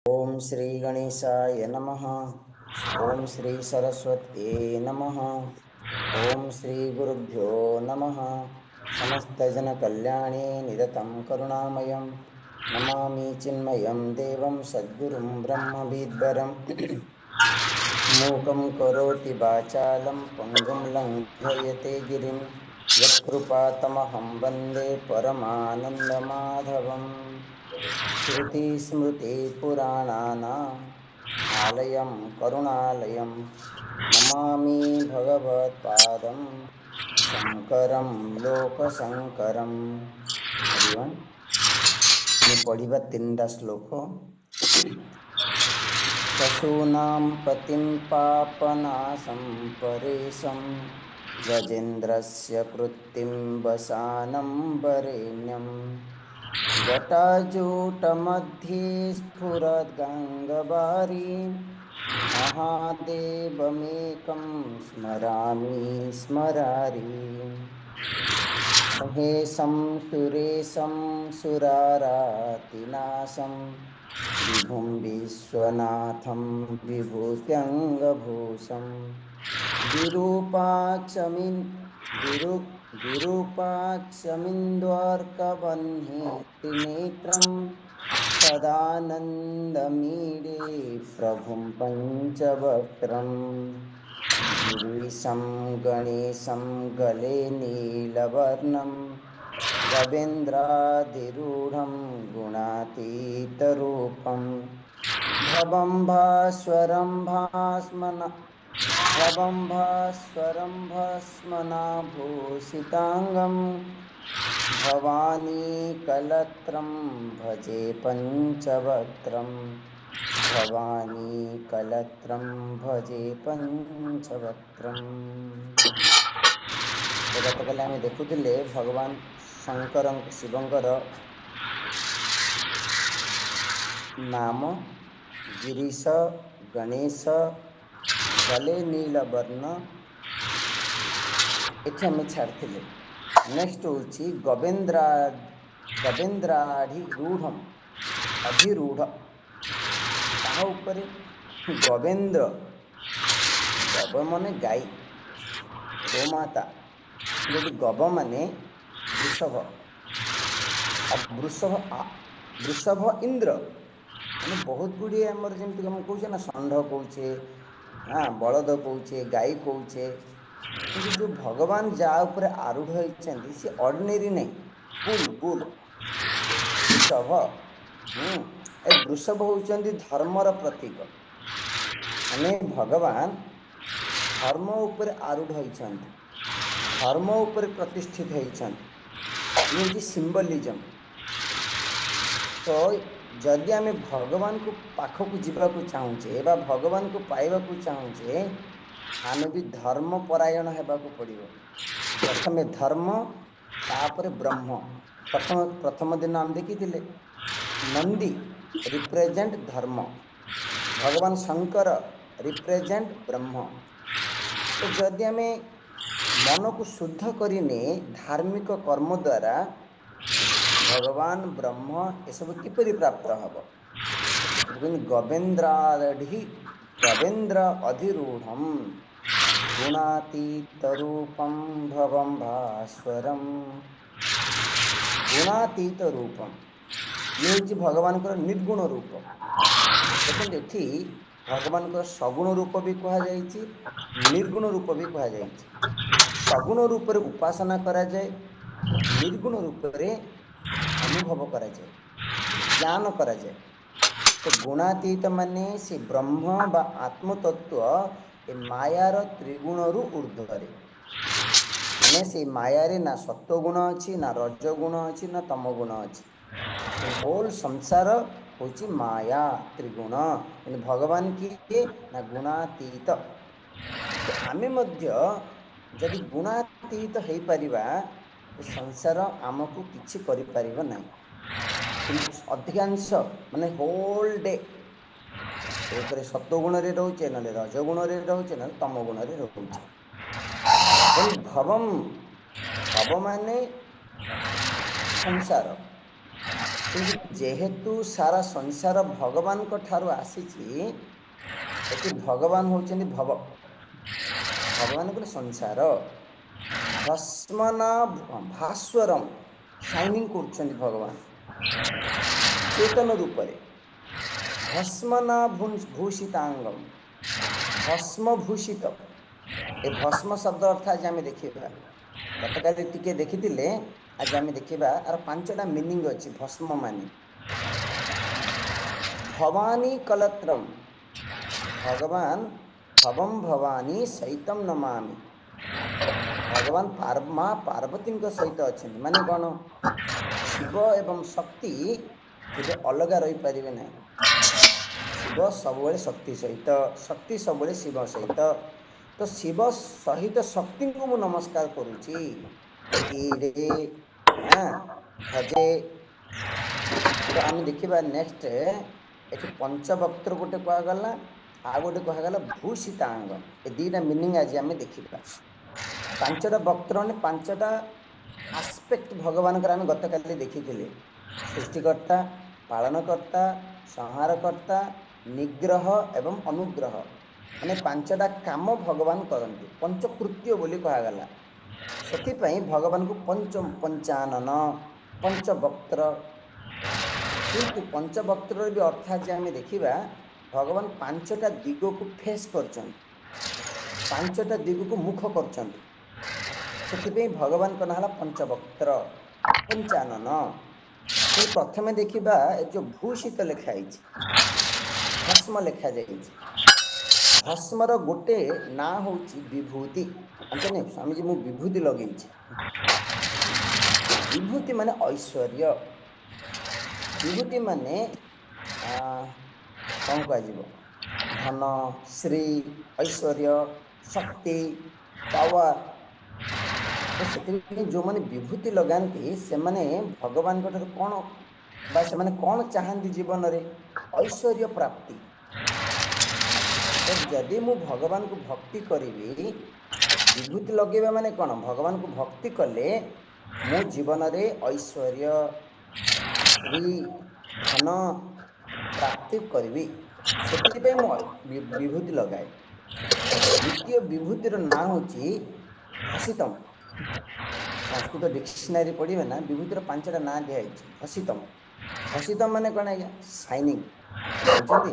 ओम श्री गणेशाय नमः। ओम श्री सरस्वत्यै नमः। ओम श्री गुरुभ्यो नमः। समस्त जन कल्याणे निरतं करुणामयं नमामि चिन्मयं देवं सद्गुरुं ब्रह्मविद्वरं मूकं करोति वाचालं पङ्गुं लङ्घयते गिरिं यत्कृपातमहं वन्दे परमानन्दमाधवम्। श्रुतिस्मृतिपुराणानाम् आलयं करुणालयं नमामि भगवत्पादं शङ्करं लोकशङ्करम्। हरिओम। ଆମେ ପଢ଼ିବା ତିନିଟା ଶ୍ଲୋକ। पशूनां पतिं पापनाशं परेशं गजेन्द्रस्य कृत्तिं वसानं वरेण्यं जटाजूटमध्ये स्फुरद्गङ्गवारी महादेवमेकं स्मरामि स्मरारि। महेशं सुरेशं सुरारातिनाशं विभुं विश्वनाथं विभूत्यङ्गभूषं विरूपाक्षमिन्द्वर्कवह्नि त्रिनेत्रं सदानन्दमीडे प्रभुं पञ्चवक्त्रम् गिरीशं गणेशं गले नीलवर्णं रवीन्द्राधिरूढं गुणातीतरूपं भवं भास्वरं भस्मनाभूषिताङ्गं भवानी कलत्रं भजे पञ्चवक्त्रम् भवानी कलत्रं भजे पंचवक्त्रम। गतकाली आम देखुले भगवान शंकर शिवंकर नाम गिरीश गणेश गले नीलवर्ण एठी आम छाड़िले। नेक्स्ट हूँ गवेन्द्राढ़ अधिरूढ़ गवेन्द्र गव माने गाई गोमाता यदि गव माने वृषभ वृषभ इंद्र माने बहुत गुड़िए आमर जमी हम कहे ना षंढ कौचे हाँ बलद कौचे गाई कौचे कि जो भगवान जहाँ उपर आरूढ़ होती सी ऑर्डिनरी नहीं बुल बुल वृषभ ए वृषभ होती धर्मर प्रतीक माने भगवान धर्म उपर आरूढ़ होती धर्म उपर प्रतिष्ठित होती सिंबलिज्म। तो जदि आम भगवान को पाखक जावाक चाहूचे बा भगवान को पाइबा चाहूचे आम भी धर्म परायण होगाक पड़ो। प्रथम धर्म तापर ब्रह्म। प्रथम दिन आम देखी नंदी रिप्रेजेंट धर्म भगवान शंकर रिप्रेजेंट ब्रह्म। तो जदि आम मन को शुद्ध करें धार्मिक कर्म द्वारा भगवान ब्रह्म ये सब किपरि प्राप्त हम गवेन्द्र अधिरूढ़ गुणातीत रूपम भवं भास्वरम गुणातीत रूपम ये हूँ भगवान निर्गुण रूप। देखते ये भगवान सगुण रूप भी कहुई निर्गुण रूप भी कहुई। सगुण रूप से उपासना करा जाए निर्गुण रूप से अनुभव करा जाए ज्ञान करा जाए। तो गुणातीत माने से ब्रह्म बा आत्मतत्व ए मायार त्रिगुण रु ऊर्ध्वरे माने से मायारे ना सत्वगुण अच्छी ना रजगुण अच्छी ना तमगुण अच्छी। होल संसार होची माया त्रिगुण भगवान किए ना गुणातीत। तो आमे मध्य जदि गुणातीत हो पारिबा तो संसार आमको किछि करि परिबा नाही। किंतु अधिकांश माने होल डे एक सत्वगुण रे रोचे ना रजगुण रे रोचे ना तमगुण रे रोचे। भवम भव माने संसार କିନ୍ତୁ ଯେହେତୁ ସାରା ସଂସାର ଭଗବାନଙ୍କ ଠାରୁ ଆସିଛି, ଏଠି ଭଗବାନ ହେଉଛନ୍ତି ଭବ, ଭଗବାନ କହିଲେ ସଂସାର। ଭସ୍ମନା ଭାସ୍ୱରମ୍, ସାଇନିଂ କରୁଛନ୍ତି ଭଗବାନ ଚେତନ ରୂପରେ। ଭସ୍ମନା ଭୂଷିତାଙ୍ଗମ୍, ଭସ୍ମଭୂଷିତ। ଏ ଭସ୍ମ ଶବ୍ଦ ଅର୍ଥ ଆଜି ଆମେ ଦେଖିବା। ଗତକାଲି ଟିକେ ଦେଖିଥିଲେ, ଆଜି ଆମେ ଦେଖିବା ଆର 5ଟା ମିନିଂ ଅଛି ଭସ୍ମ ମାନେ। ଭବାନୀ କଲତ୍ରମ୍, ଭଗବାନ ଭବମ୍ ଭବାନୀ ସହିତମ୍ ନମାମି। ଭଗବାନ ମା ପାର୍ବତୀଙ୍କ ସହିତ ଅଛନ୍ତି। ମାନେ କ'ଣ? ଶିବ ଏବଂ ଶକ୍ତି କେବେ ଅଲଗା ରହିପାରିବେ ନାହିଁ। ଶିବ ସବୁବେଳେ ଶକ୍ତି ସହିତ, ଶକ୍ତି ସବୁବେଳେ ଶିବ ସହିତ। ତ ଶିବ ସହିତ ଶକ୍ତିଙ୍କୁ ମୁଁ ନମସ୍କାର କରୁଛି। ଇରେ ଭଜେ। ତ ଆମେ ଦେଖିବା ନେକ୍ସଟ, ଏଠି ପଞ୍ଚବକ୍ତ୍ର ଗୋଟେ କୁହାଗଲା, ଆଉ ଗୋଟେ କୁହାଗଲା ଭୂଷିତାଙ୍ଗ। ଏ ଦୁଇଟା ମିନିଂ ଆଜି ଆମେ ଦେଖିବା। 5ଟା ବକ୍ତ୍ର ମାନେ 5ଟା ଆସ୍ପେକ୍ଟ ଭଗବାନଙ୍କର ଆମେ ଗତକାଲି ଦେଖିଥିଲେ। ସୃଷ୍ଟିକର୍ତ୍ତା, ପାଳନକର୍ତ୍ତା, ସଂହାରକର୍ତ୍ତା, ନିଗ୍ରହ ଏବଂ ଅନୁଗ୍ରହ। ମାନେ 5ଟା କାମ ଭଗବାନ କରନ୍ତି, ପଞ୍ଚକୃତ୍ୟ ବୋଲି କୁହାଗଲା। ସେଥିପାଇଁ ଭଗବାନଙ୍କୁ ପଞ୍ଚାନନ, ପଞ୍ଚବକ୍ତ୍ର। କିନ୍ତୁ ପଞ୍ଚବକ୍ତ୍ରର ବି ଅର୍ଥ ଆଜି ଆମେ ଦେଖିବା, ଭଗବାନ 5ଟା ଦିଗକୁ ଫେସ୍ କରିଛନ୍ତି, 5ଟା ଦିଗକୁ ମୁଖ କରିଛନ୍ତି। ସେଥିପାଇଁ ଭଗବାନଙ୍କ ନାଁ ହେଲା ପଞ୍ଚବକ୍ତ୍ର, ପଞ୍ଚାନନ। କିନ୍ତୁ ପ୍ରଥମେ ଦେଖିବା, ଏ ଯେଉଁ ଭୂଷିତ ଲେଖା ହେଇଛି, ଭସ୍ମ ଲେଖାଯାଇଛି। ଭସ୍ମର ଗୋଟେ ନାଁ ହେଉଛି ବିଭୂତି। ଜାଣିଛନ୍ତି ସ୍ୱାମୀଜୀ, ମୁଁ ବିଭୂତି ଲଗେଇଛି। ବିଭୂତି ମାନେ ଐଶ୍ୱର୍ଯ୍ୟ। ବିଭୂତି ମାନେ କ'ଣ କୁହାଯିବ? ଧନ, ଶ୍ରୀ, ଐଶ୍ୱର୍ଯ୍ୟ, ଶକ୍ତି, ପାୱାର। ତ ସେଥିପାଇଁ ଯେଉଁମାନେ ବିଭୂତି ଲଗାନ୍ତି, ସେମାନେ ଭଗବାନଙ୍କ ଠାରୁ କ'ଣ, ବା ସେମାନେ କ'ଣ ଚାହାନ୍ତି ଜୀବନରେ? ଐଶ୍ୱର୍ଯ୍ୟ ପ୍ରାପ୍ତି। ତ ଯଦି ମୁଁ ଭଗବାନଙ୍କୁ ଭକ୍ତି କରିବି, ବିଭୂତି ଲଗେଇବା ମାନେ କ'ଣ? ଭଗବାନଙ୍କୁ ଭକ୍ତି କଲେ ମୁଁ ଜୀବନରେ ଐଶ୍ୱର୍ଯ୍ୟ, ଶ୍ରୀ, ଧନ ପ୍ରାପ୍ତି କରିବି। ସେଥିପାଇଁ ମୁଁ ବିଭୂତି ଲଗାଏ। ଦ୍ୱିତୀୟ ବିଭୂତିର ନାଁ ହେଉଛି ଭସିତମ୍। ସଂସ୍କୃତ ଡିକ୍ସନାରୀ ପଢ଼ିବେ ନା, ବିଭୂତିର 5ଟା ନାଁ ଦିଆଯାଇଛି। ଭସିତମ୍, ଭସିତମ୍ ମାନେ କ'ଣ ଆଜ୍ଞା? ସାଇନିଂ। ଜାଣିଛନ୍ତି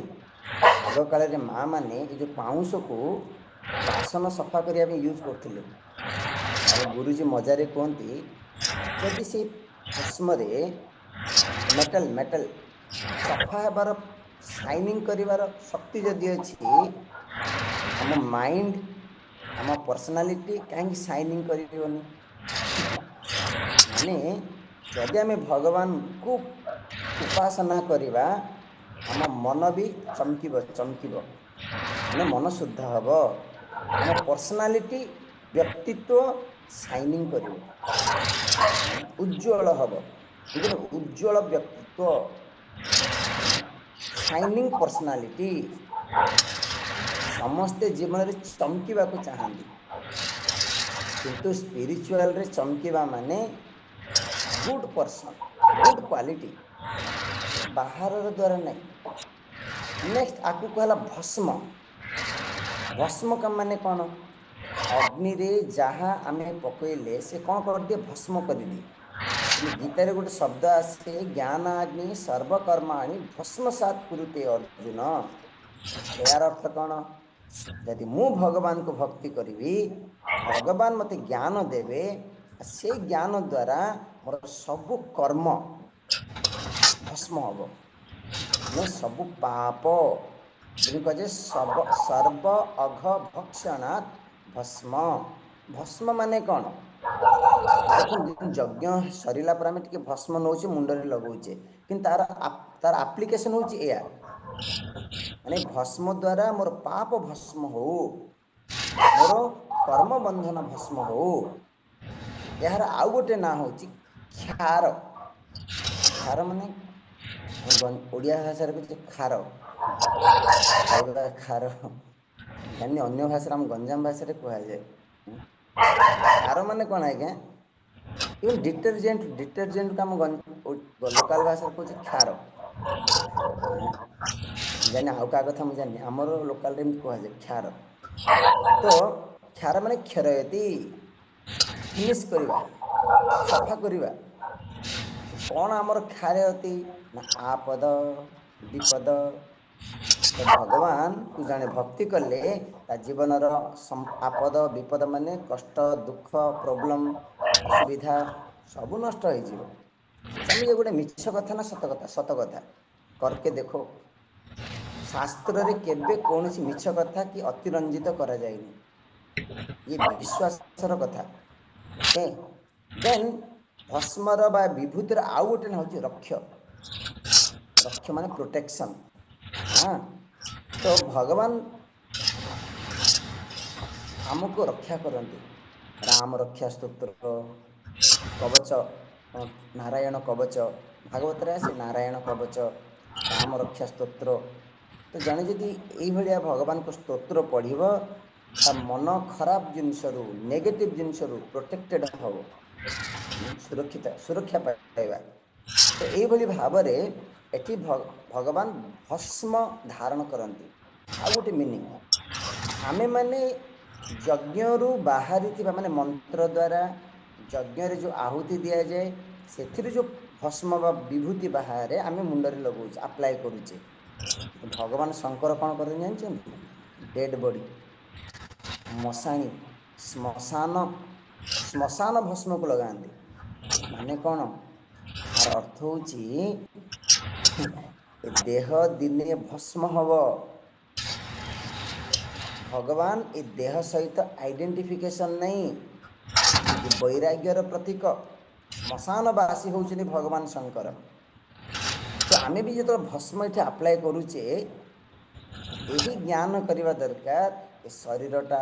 ଆଗ କାଳରେ ମା ମାନେ ଏ ଯେଉଁ ପାଉଁଶକୁ ବାସନ ସଫା କରିବା ପାଇଁ ୟୁଜ୍ କରୁଥିଲେ। ଆମ ଗୁରୁଜୀ ମଜାରେ କୁହନ୍ତି, ଯଦି ସେଇ ଭସ୍ମରେ ମେଟାଲ ସଫା ହେବାର, ସାଇନିଂ କରିବାର ଶକ୍ତି ଯଦି ଅଛି, ଆମ ମାଇଣ୍ଡ, ଆମ ପର୍ସନାଲିଟି କାହିଁକି ସାଇନିଂ କରିବନି? ମାନେ ଯଦି ଆମେ ଭଗବାନଙ୍କୁ ଉପାସନା କରିବା, ଆମ ମନ ବି ଚମକିବ। ମାନେ ମନ ଶୁଦ୍ଧ ହେବ। ଆମ ପର୍ସନାଲିଟି, ବ୍ୟକ୍ତିତ୍ୱ ସାଇନିଂ କରିବ, ଉଜ୍ଜ୍ୱଳ ହେବ। ଉଜ୍ଜ୍ୱଳ ବ୍ୟକ୍ତିତ୍ୱ, ସାଇନିଂ ପର୍ସନାଲିଟି। ସମସ୍ତେ ଜୀବନରେ ଚମକିବାକୁ ଚାହାନ୍ତି, କିନ୍ତୁ ସ୍ପିରିଚୁଆଲରେ ଚମକିବା ମାନେ ଗୁଡ୍ ପର୍ସନ୍, ଗୁଡ୍ କ୍ୱାଲିଟି, ବାହାରର ଦ୍ୱାରା ନାହିଁ। ନେକ୍ସଟ ଆଗକୁ ହେଲା ଭସ୍ମ। ଭସ୍ମ ମାନେ କ'ଣ? ଅଗ୍ନିରେ ଯାହା ଆମେ ପକାଇଲେ ସେ କ'ଣ କରିଦିଏ? ଭସ୍ମ କରିଦିଏ। କିନ୍ତୁ ଗୀତାରେ ଗୋଟେ ଶବ୍ଦ ଆସେ, ଜ୍ଞାନାଗ୍ନି ସର୍ବକର୍ମାଣି ଭସ୍ମସାତ୍ କୁରୁତେ ଅର୍ଜୁନ। ଏହାର ଅର୍ଥ କ'ଣ? ଯଦି ମୁଁ ଭଗବାନଙ୍କୁ ଭକ୍ତି କରିବି, ଭଗବାନ ମୋତେ ଜ୍ଞାନ ଦେବେ, ସେଇ ଜ୍ଞାନ ଦ୍ୱାରା ମୋର ସବୁ କର୍ମ ଭସ୍ମ ହେବ। ମାନେ ସବୁ ପାପ, ଯେମିତି କୁହାଯାଏ ସର୍ବ ଅଘ ଭକ୍ଷଣାତ୍ ଭସ୍ମ। ଭସ୍ମ ମାନେ କ'ଣ? ଦେଖନ୍ତୁ, ଯଜ୍ଞ ସରିଲା ପରେ ଆମେ ଟିକେ ଭସ୍ମ ନେଉଛେ, ମୁଣ୍ଡରେ ଲଗାଉଛେ, କିନ୍ତୁ ତାର ଆପ୍ଲିକେସନ୍ ହେଉଛି ଏଇଆ। ମାନେ ଭସ୍ମ ଦ୍ୱାରା ମୋର ପାପ ଭସ୍ମ ହଉ, ମୋର କର୍ମବନ୍ଧନ ଭସ୍ମ ହଉ। ଏହାର ଆଉ ଗୋଟେ ନାଁ ହେଉଛି କ୍ଷାର। କ୍ଷାର ମାନେ ଆମେ ଓଡ଼ିଆ ଭାଷାରେ କହୁଛେ ଖାର, ଖାଇବା ଖାର। ଜାଣିନି ଅନ୍ୟ ଭାଷାରେ, ଆମ ଗଞ୍ଜାମ ଭାଷାରେ କୁହାଯାଏ। କ୍ଷାର ମାନେ କ'ଣ ଆଜ୍ଞା? इवन डिटर्जेंट का हम लोकाल भाषा कौच क्षार जाने आउ क्या कथा मुझे जानी आमर लोकाल कहुए क्षार तो क्षार माने क्षरयति फिनिश करवा सफा करवा कौन आमर क्षारयति ना आपद विपद तो भगवान को जाने भक्ति कले ता जीवन आपद विपद माने कष्ट दुख प्रोब्लेम असुविधा सब नष्ट हो समझे गोटे मिछ कथा ना सत कथा करके देखो शास्त्र रे केबे कौन सी मिछ कथा कि अतिरंजित करा जाएनी ये विश्वासर कथा ओके देन भस्मर बा विभूतिर आउ गोटे हूँ रक्ष रक्ष माने प्रोटेक्शन हाँ तो भगवान आमको रक्षा करते राम रक्षा स्तोत्र कवच नारायण कवच भागवत आसे नारायण कवच राम रक्षा स्तोत्र तो जड़े जदि ये भगवान को स्तोत्र पढ़ ता मन खराब जिनस नेगेटिव जिनस प्रोटेक्टेड हम सुरक्षित सुरक्षा पाइबा तो ये भाव एटी भगवान भस्म धारण करती आ गोटे मीनिंग आमे माने यज्ञ रु बाहरी माने मंत्र द्वारा यज्ञ जो आहुति दि जाए से जो भस्म बा विभूति बाहर आमे मुंडरे लगौचे अप्लाई करुचे भगवान शंकर कौन कर जानते डेड बॉडी मशाणी श्मशान श्मशान भस्म को लगाते माने कौन तार अर्थ होची देह दिने भस्म हम भगवान ए देह सहित आइडेंटिफिकेशन नहीं ये वैराग्यर प्रतीक श्मशानवासी होउछनी भगवान शंकर तो आमे भी जो भस्म ये अप्लाई करुचे यही ज्ञान करने दरकार ए शरीरटा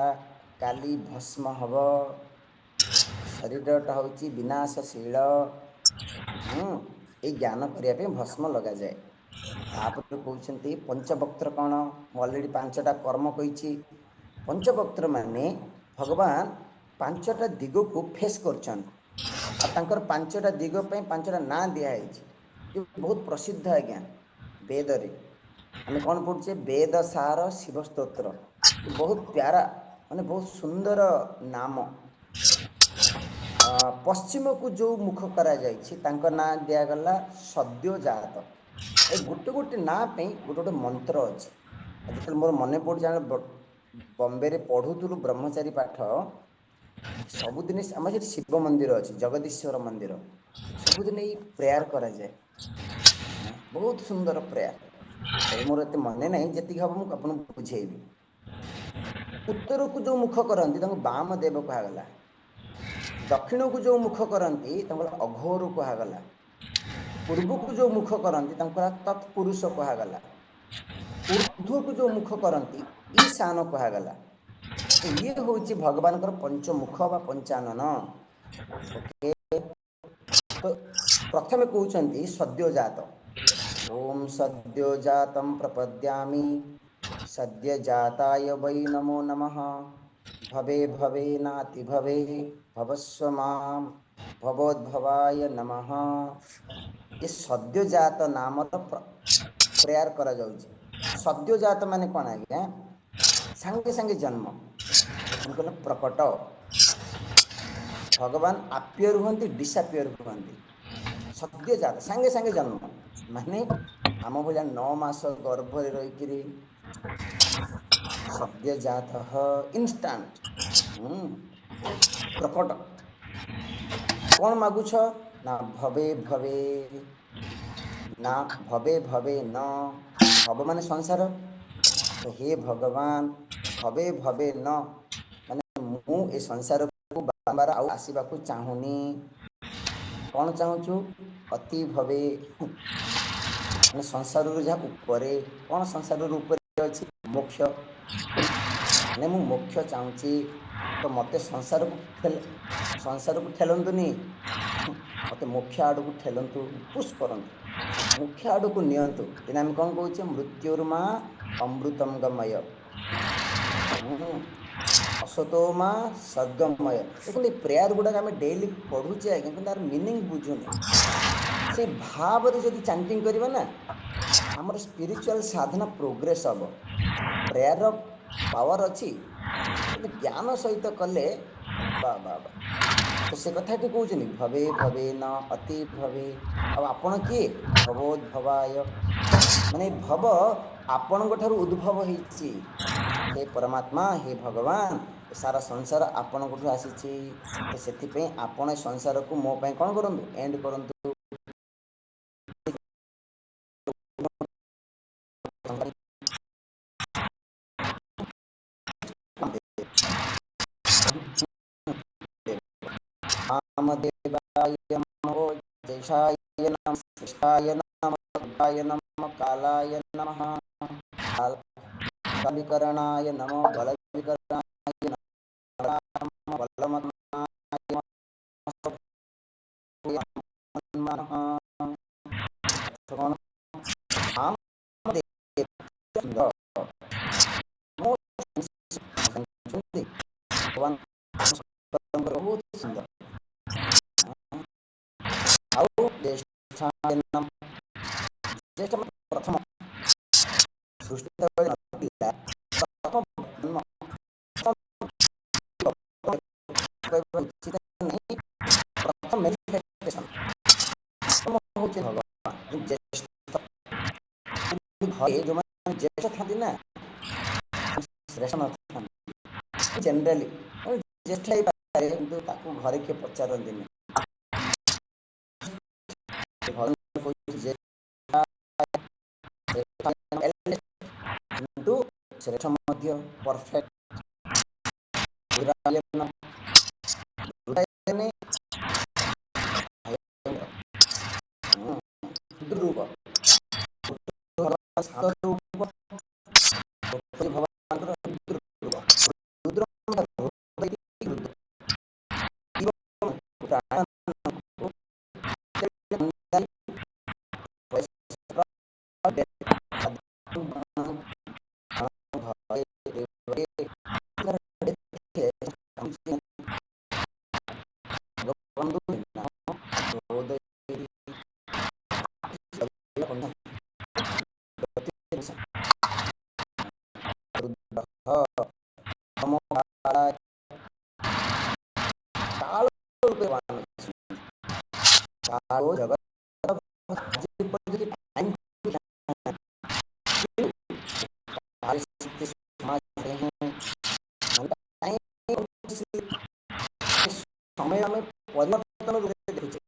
काली भस्म हम शरीरटा हूँ विनाशशील ये ज्ञान करने भस्म लग जाए तापर कहते पंचवक्त्र कौन अलरेडी 5टा कर्म कही पंचवक्त्र माने भगवान 5टा दिग को फेस कर 5टा दिग 5टा ना दिखाई बहुत प्रसिद्ध आज्ञा वेद रे आम कौन पढ़ुचे वेद सार शिव स्तोत्र बहुत प्यारा माने बहुत सुंदर नाम पश्चिम को जो मुख करा जाइए ना दिगला सद्योजात ए गोटे गोटे ना पे गोटे गोटे मंत्र अच्छे जो मोर मन पड़ जाए बम्बे रे पढ़ुलु ब्रह्मचारी पाठ सबुदिन आम से शिव मंदिर अच्छे जगदीश्वर मंदिर सबुदिन ये प्रेयर करा जाए बहुत सुंदर प्रेयर मोर एत मन ना जी हम मुझे बुझेबी उत्तर को जो मुख करती बाम देव कहगला दक्षिण को जो मुख करती अघोर कहगला पूर्व को जो मुख करती तत्पुरुष कहगला ऊर्ध्व को जो मुख करती ईशान कहगला तो ये हूँ भगवान पंचमुख बा पंचानन ओके तो प्रथम कहते सद्योजात ओम सद्योजात प्रपद्यामि सद्यजाताय वै नमो नमः भवे भवे नाति भवे भवस्व मां भवोद्भवाय नमः ये सद्योजात नाम प्रेयर करा जाउछि सद्योजात माने कौन आज्ञा सांगे सांगे जन्म उनको प्रकट भगवान आप्य रुहंती डिसअपियर हुंती सद्यजात सांगे सांगे जन्म माने आम भाया 9 मास गर्भ रही सद्यजात इनस्टांट प्रकट कौन मागुछ ना भवे भवे ना भवे भवे न भव माने संसार तो हे भगवान भवे भवे न माने मु ए संसार को बारंबार आसवा को चाहूनी कौन चाहूँ अति भवे माने संसार जहाँ उपरे कौन संसार उपरे अच्छी मोक्ष माने मु मोक्ष चाहूँगी तो मत संसार को ठेलतुनि मत मोक्ष आड़ को ठेलतु पुश करतु मोक्ष आड़ को नियंतु आम कौन कहे मृत्युर्मा अमृतम गमय ଅସତୋମା ସଦ୍ଗମୟ। ଦେଖନ୍ତୁ ଏ ପ୍ରେୟାର ଗୁଡ଼ାକ ଆମେ ଡେଲି ପଢ଼ୁଛେ ଆଜ୍ଞା, କିନ୍ତୁ ତାର ମିନିଂ ବୁଝୁନେ। ସେ ଭାବରେ ଯଦି ଚାଣ୍ଟିଂ କରିବା ନା, ଆମର ସ୍ପିରିଚୁଆଲ ସାଧନା ପ୍ରୋଗ୍ରେସ୍ ହେବ। ପ୍ରେୟାରର ପାୱାର ଅଛି, କିନ୍ତୁ ଜ୍ଞାନ ସହିତ କଲେ ବା ବା ବା। ତ ସେ କଥାଟି କହୁଛନ୍ତି ଭବେ ଭବେ ନ ଅତି ଭବେ। ଆଉ ଆପଣ କିଏ? ଭବୋଦ୍ଭବାୟ, ମାନେ ଭବ ଆପଣଙ୍କ ଠାରୁ ଉଦ୍ଭବ ହେଇଛି। ହେ ପରମାତ୍ମା, ହେ ଭଗବାନ, ଏ ସାରା ସଂସାର ଆପଣଙ୍କଠୁ ଆସିଛି। ତ ସେଥିପାଇଁ ଆପଣ ଏ ସଂସାରକୁ ମୋ ପାଇଁ କ'ଣ କରନ୍ତୁ? ଏଣ୍ଡ କରନ୍ତୁ। वामदेवाय नमो जयेशाय नमः कृष्णाय नमः रुद्राय नमः कालाय नमः बलविकरणाय नमो बलविकरणाय नमः बलमग्नाय नमः भगवान बहुत सुंदर। ଆଉ ଜ୍ୟେଷ୍ଠାୟ ନମଃ। ଜ୍ୟେଷ୍ଠ ମାନେ ପ୍ରଥମ ସୃଷ୍ଟି ଯେତେବେଳେ ନଥିଲା, ପ୍ରଥମ ଜନ୍ମ କହିବା ଉଚିତ ନାହିଁ, ପ୍ରଥମ manifestation ପ୍ରଥମ ହେଉଛି ଭଗବାନ। ଜ୍ୟେଷ୍ଠ ଘରେ ଯୋଉମାନେ ଜ୍ୟେଷ୍ଠ ଥାନ୍ତି ନା, ଶ୍ରେଷ୍ଠ ନଥାନ୍ତି ଜେନେରାଲି, ଜ୍ୟେଷ୍ଠ ହେଇପାରେ କିନ୍ତୁ ତାକୁ ଘରେ କିଏ ପଚାରନ୍ତିନି। କିନ୍ତୁ ଶ୍ରେଷ୍ଠ ମଧ୍ୟ ପରଫେକ୍ଟ। समय ଆମେ ପରିବର୍ତ୍ତନ ଦେଖୁଛେ,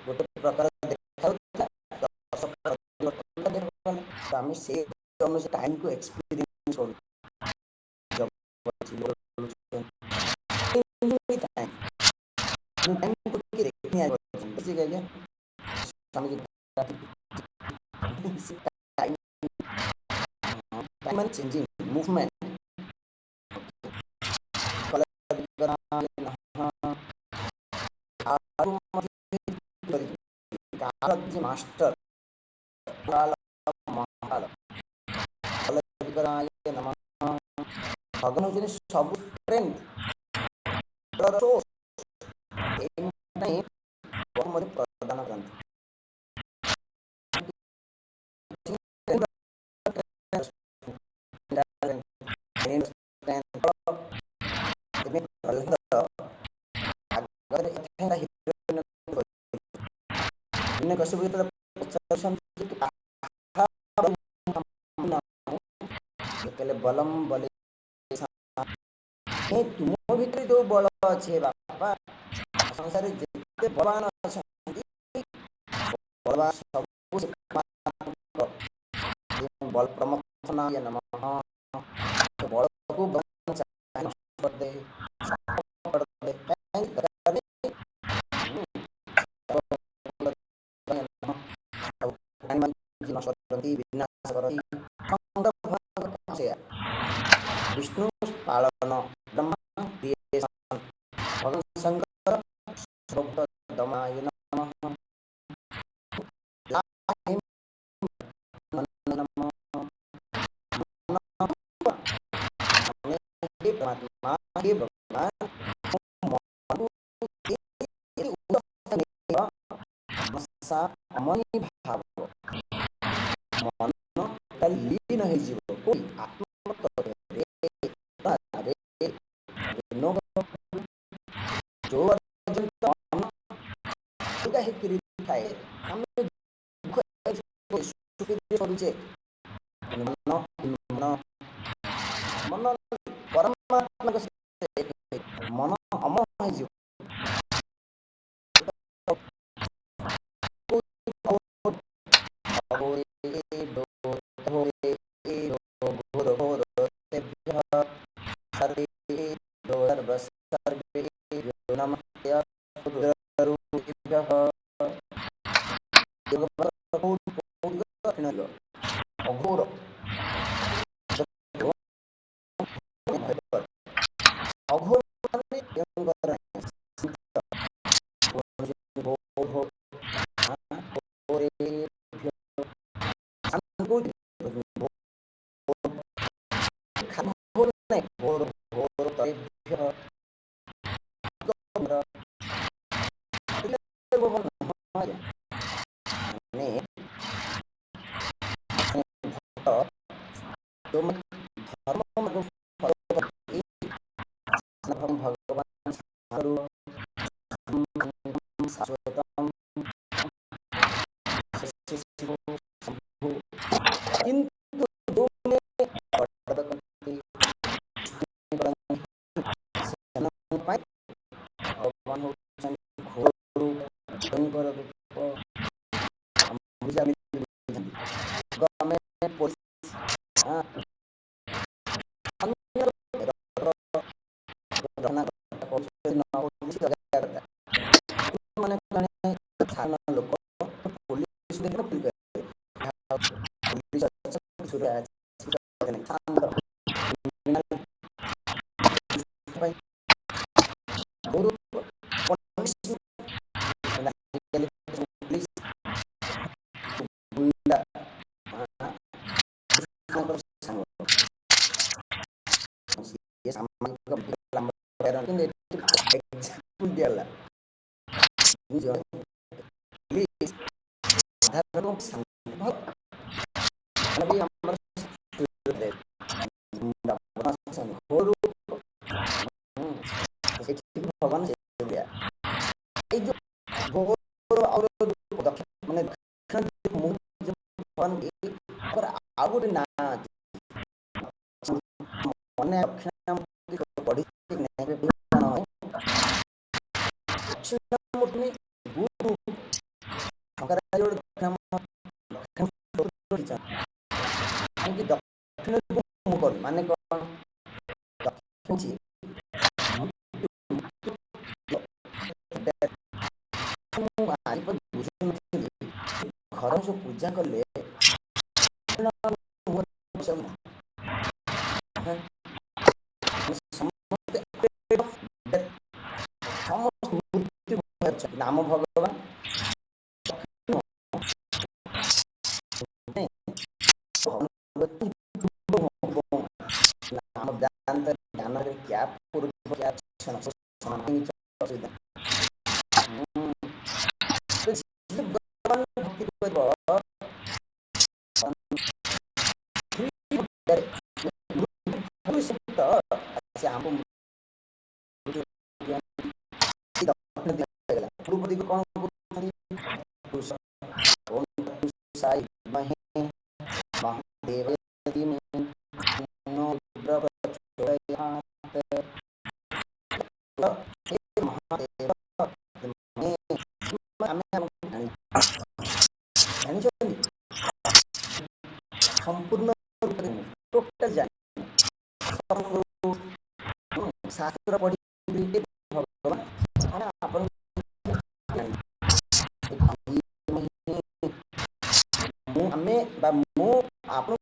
ଗୋଟେ ପ୍ରକାର ଦେଖାଯାଉଥିଲା, ଆମେ ସେ ଅନୁସାରେ ଟାଇମକୁ ଏକ୍ସପିରିଏନ୍ସ କରୁଛୁ। changing movement master ଭଗବାନ ହେଉଛନ୍ତି ସବୁ ଷ୍ଟ୍ରେଂଥ ପ୍ରଦାନ କରନ୍ତି। ବଲମ୍ ବଲି ତୁମ ଭିତରେ ଯୋଉ ବଳ ଅଛି ବାପା, ସଂସାରରେ ଯେତେ ବଳବାନ ଅଛନ୍ତି, ବଳ ପ୍ରମଥନାୟ ନମଃ। ବଳକୁ विष्णु पालन ब्रह्मा भगवान शंकर दमाय नमः। हे भगवान ମନି ଭାବ ମନ ଲୀନ ହେଇଯିବ କୋଇ ଆତ୍ମତତ୍ତ୍ୱରେ ଯୋଉ ପର୍ଯ୍ୟନ୍ତ ମନ ହେଇକିରି ଥାଏ ଆମେ କରୁଛେ ମନ ମନ ମନ ପରମାତ୍ମାଙ୍କ ମନ ଅମର ହେଇଯିବ ଅଘୋର ଆଉ ଗୋଟେ ନା ମନେ ମାନେ ଘର ସବୁ ପୂଜା କଲେ ନାମ ଭଗବାନ ସମ୍ପୂର୍ଣ୍ଣ ଶାସ୍ତ୍ର ପଢି ଆମେ ବା ମୁଁ ଆପଣ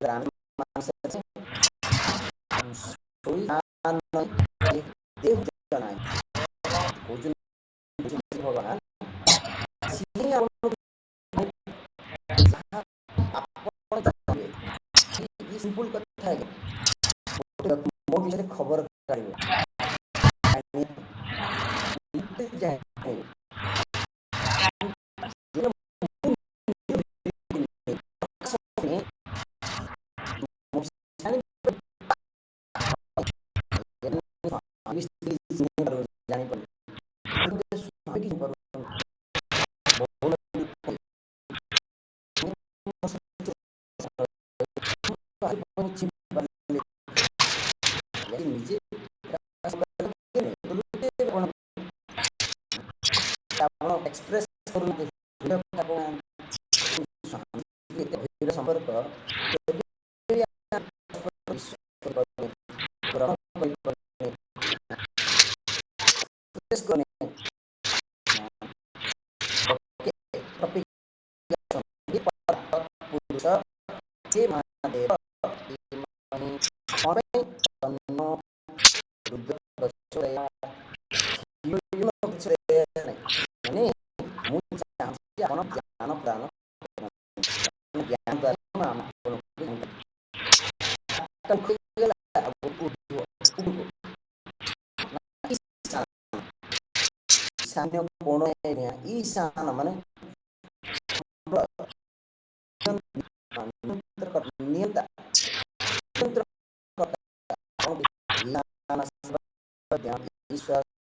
ग्रामीण माणसं सोयी देव जण आहे भगवान ସିଏ ଯାହା ଆପଣ ଚାହିଁବେ ସିମ୍ପଲ କଥା ଆଜ୍ଞା ମୋ ବିଷୟରେ ଖବର କାଢିବ ନିଜେ ଆପଣ ଏକ୍ସପ୍ରେସ୍ କରନ୍ତି ସମ୍ପର୍କ ମାନେ ମୁଁ ଚାହୁଁଛି ଆପଣ ଜ୍ଞାନ ପ୍ରାଣ ଜ୍ଞାନ ईशान्य कोण ईशान ମାନେ नियंता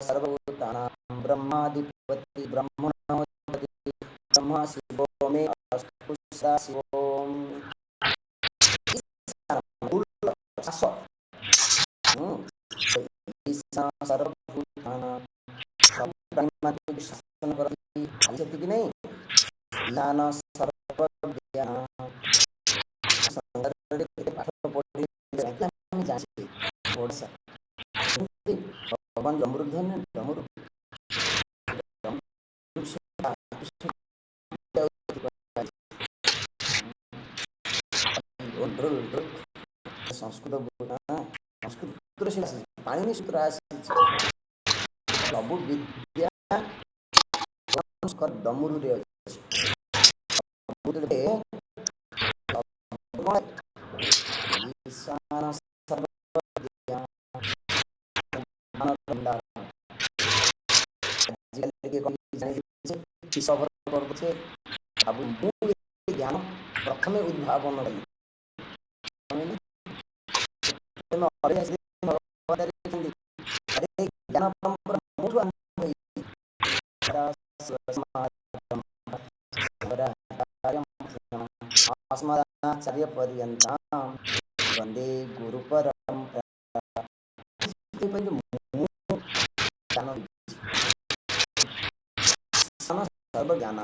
सर्वभूतानां ब्रह्माधिपति ब्रह्मणोऽधिपति ब्रह्मा शिवो मे अस्तु शिवोम सर्वभूतानां शासन करती सेତିକି नहीं ज्ञान सर्वज्ञान पाठ पढ़ी ओडिशा भगवान समृद्ध संस्कृत संस्कृत पाणिनि सूत्र सब विद्या डमरू रे ईशान ज्ञान प्रथमे उद्भावन अस्मदाचार्य पर्यन्तां वन्दे गुरु परम्परा सर्वज्ञान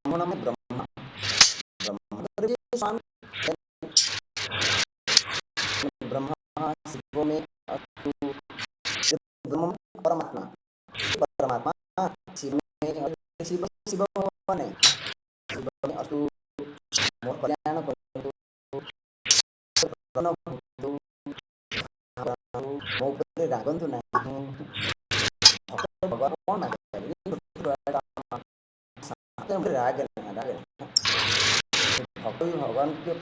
ब्रह्मण ब्रह्म ब्रह्मा शिव में ब्रह्म परमात्मा परमात्मा शिव में शिव शिव भगवान है शिव में अस्तु मोर कल्याण मो उपरे रागंतु नहीं भगवान कौन राग भगवान के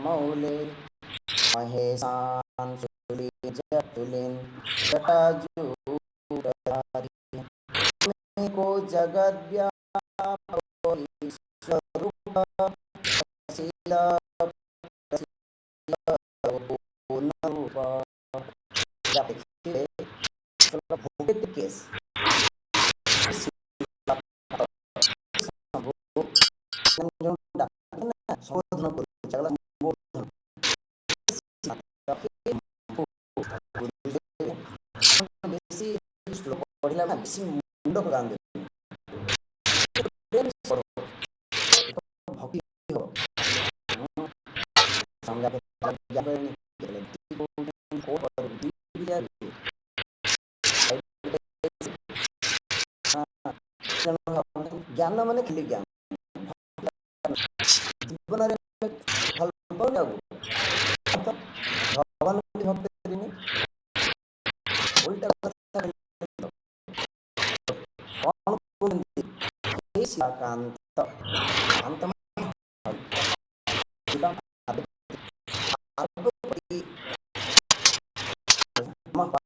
मौले महेशान सुलीन जतुलिन जटाजूटधारी को जगद व्यापक ईश्वरूप प्रसीद पूर्ण रूप। देखिए भौतिक केस संबोधन बेसी श्लोक पढ़िला बेसी मुंड प्रदान भक्ति हो ज्ञान माने खाली ज्ञान जीवन रे फल पाऊ भगवान भक्त करिनी उल्टा कौन बोलती कांत कांत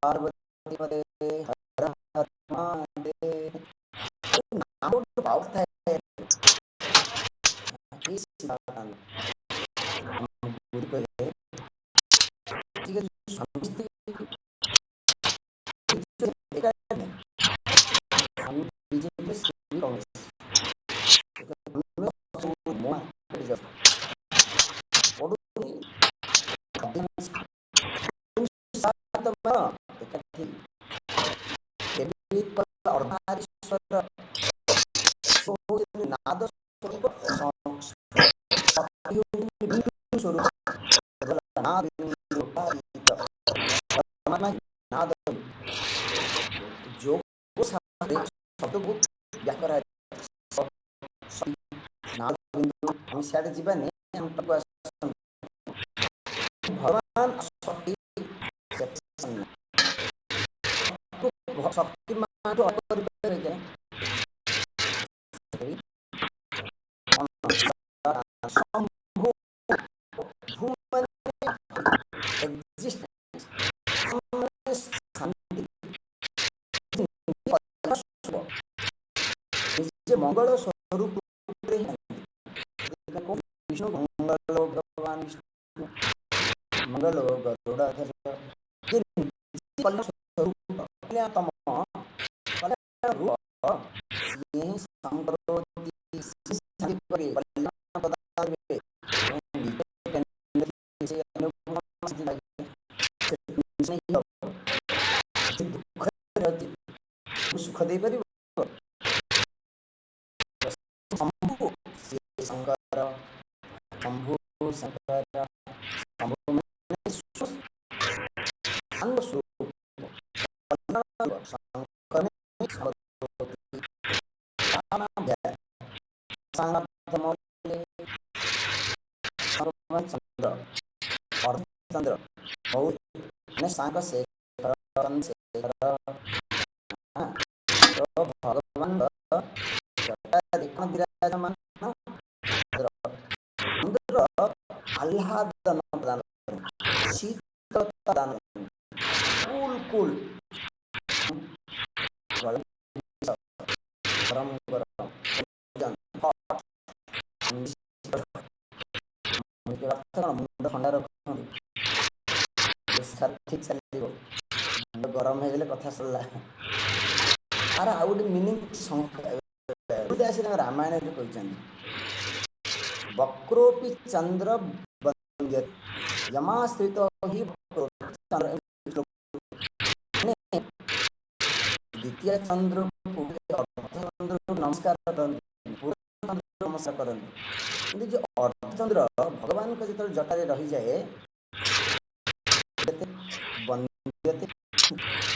पार्वती पदे हर हर महादेव नाम भाव था इस कांत गुरु को ठीक है समझते हम बीजेपी से कांग्रेस भगवान शक्ति मंगल स्वरूप विष्णु मंगल भगवान विष्णु मंगल गरुड़ाधर स्वरूप तम सुख दे पार शंभु शंकर शंभु शंकर चंद्र भगवान विराजमान आह्लादन प्रदान शीतलता दान कूल गरम गरम मुंड ठंडा रखते ठीक चलो मुंड गरम हो कथा सरला आर आउ गोटे मिनिंग रामायण कहते वक्रोपि चंद्र यमाश्रित ही द्वितीय चंद्र नमस्कार नमस्कार करते जो अर्धचंद्र भगवान को जो जटारे रही जाए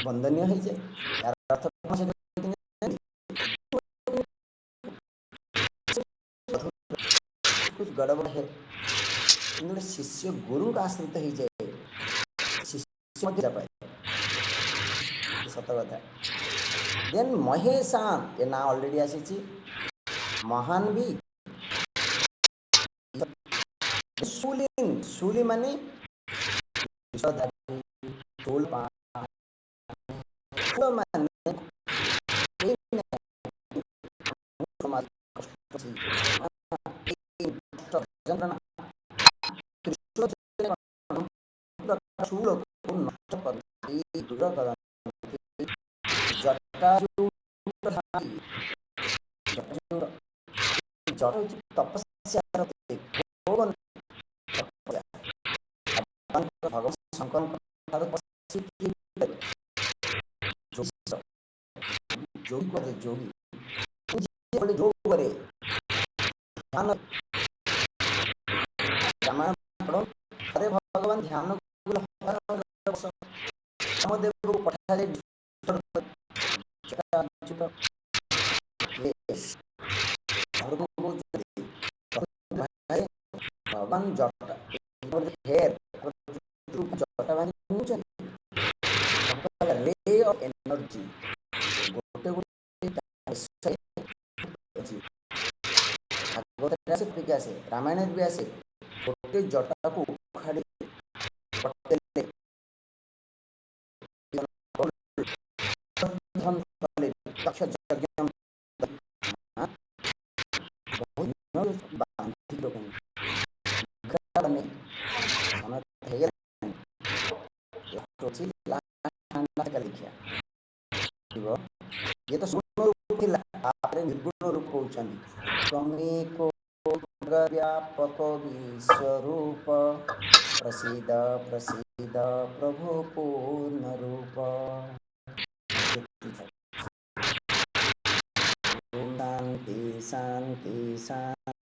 वंदनीय हो जाए कुछ गड़बड़ है शिष्य गुरु का आश्रित ही जाए शिष्य पाए सत कथा देन महेशान ये ना ऑलरेडी आसी महान भी सुलिन सुली माने तपस्या भगवान शंकर जोगी योग करे ध्यान रामायण पढ़ो अरे भगवान ध्यान देव को पठाए भगवान जटा हेयर जटा रे ऑफ एनर्जी गोटे गोटे आसे रामायण भी आसे गोटे जटा को उखाड़ी ये तो सूक्ष्म रूप थिला आपरे निर्गुण रूप कहउछन त्वमेको व्यापक विश्वरूप प्रसीद प्रसीद प्रभु पूर्ण रूप शांति शांति शांति